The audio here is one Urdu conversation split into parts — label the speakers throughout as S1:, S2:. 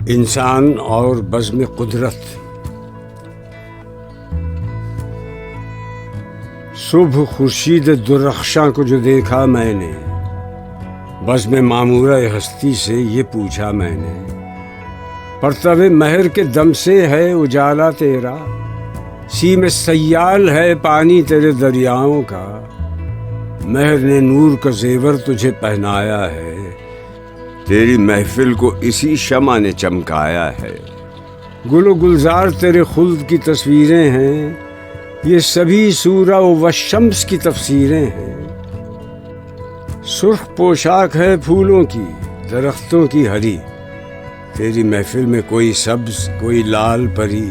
S1: انسان اور بزم قدرت۔ صبح خورشید درخشاں کو جو دیکھا میں نے، بزم معمورہ ہستی سے یہ پوچھا میں نے، پرتو مہر کے دم سے ہے اجالا تیرا، سیم سیال ہے پانی تیرے دریاؤں کا، مہر نے نور کا زیور تجھے پہنایا ہے، تیری محفل کو اسی شمع نے چمکایا ہے، گل و گلزار تیرے خلد کی تصویریں ہیں، یہ سبھی سورہ و شمس کی تفسیریں ہیں، سرخ پوشاک ہے پھولوں کی درختوں کی ہری، تیری محفل میں کوئی سبز کوئی لال پری،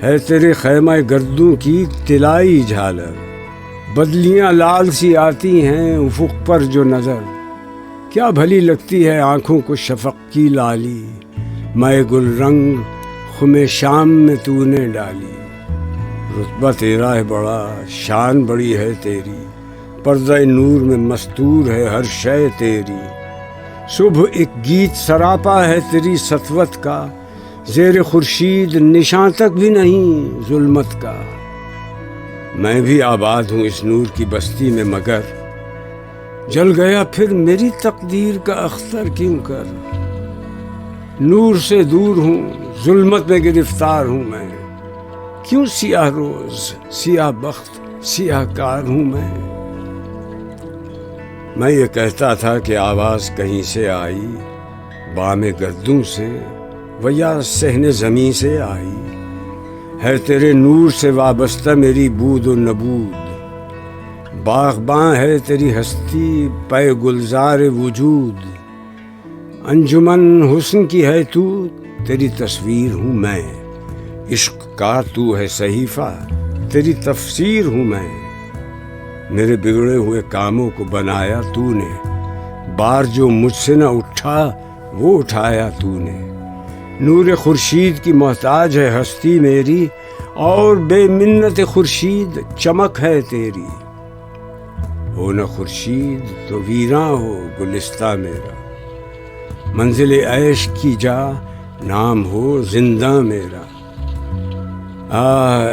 S1: ہے تیرے خیمہ گردوں کی طلائی جھالر، بدلیاں لال سی آتی ہیں افق پر جو نظر، کیا بھلی لگتی ہے آنکھوں کو شفق کی لالی، میں گل رنگ خم شام میں تو نے ڈالی، رتبہ تیرا ہے بڑا شان بڑی ہے تیری، پردہ نور میں مستور ہے ہر شے تیری، صبح ایک گیت سراپا ہے تیری سطوت کا، زیر خورشید نشاں تک بھی نہیں ظلمت کا، میں بھی آباد ہوں اس نور کی بستی میں مگر، جل گیا پھر میری تقدیر کا اختر کیوں کر، نور سے دور ہوں ظلمت میں گرفتار ہوں میں، کیوں سیاہ روز سیاہ بخت سیاہ کار ہوں میں یہ کہتا تھا کہ آواز کہیں سے آئی، بام گردوں سے و یا صحن زمیں سے آئی، ہے تیرے نور سے وابستہ میری بود و نبود، باغباں ہے تیری ہستی پے گلزار وجود، انجمن حسن کی ہے تو تیری تصویر ہوں میں، عشق کا تو ہے صحیفہ تیری تفسیر ہوں میں، میرے بگڑے ہوئے کاموں کو بنایا تو نے، بار جو مجھ سے نہ اٹھا وہ اٹھایا تو نے، نور خورشید کی محتاج ہے ہستی میری، اور بے منت خورشید چمک ہے تیری، ہو نہ خورشید تو ویراں ہو گلستہ میرا، منزل عیش کی جا نام ہو زندہ میرا،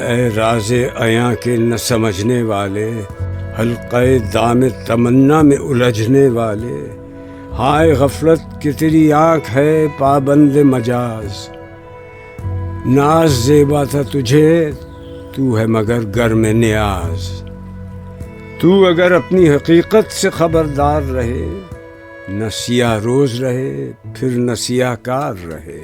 S1: اے راز عیاں کے نہ سمجھنے والے، حلقہ دام تمنا میں الجھنے والے، ہائے غفلت کہ تیری آنکھ ہے پابند مجاز، ناز زیبا تھا تجھے تو ہے مگر گرم نیاز، تو اگر اپنی حقیقت سے خبردار رہے، نہ سیاہ روز رہے پھر نہ سیاہ کار رہے۔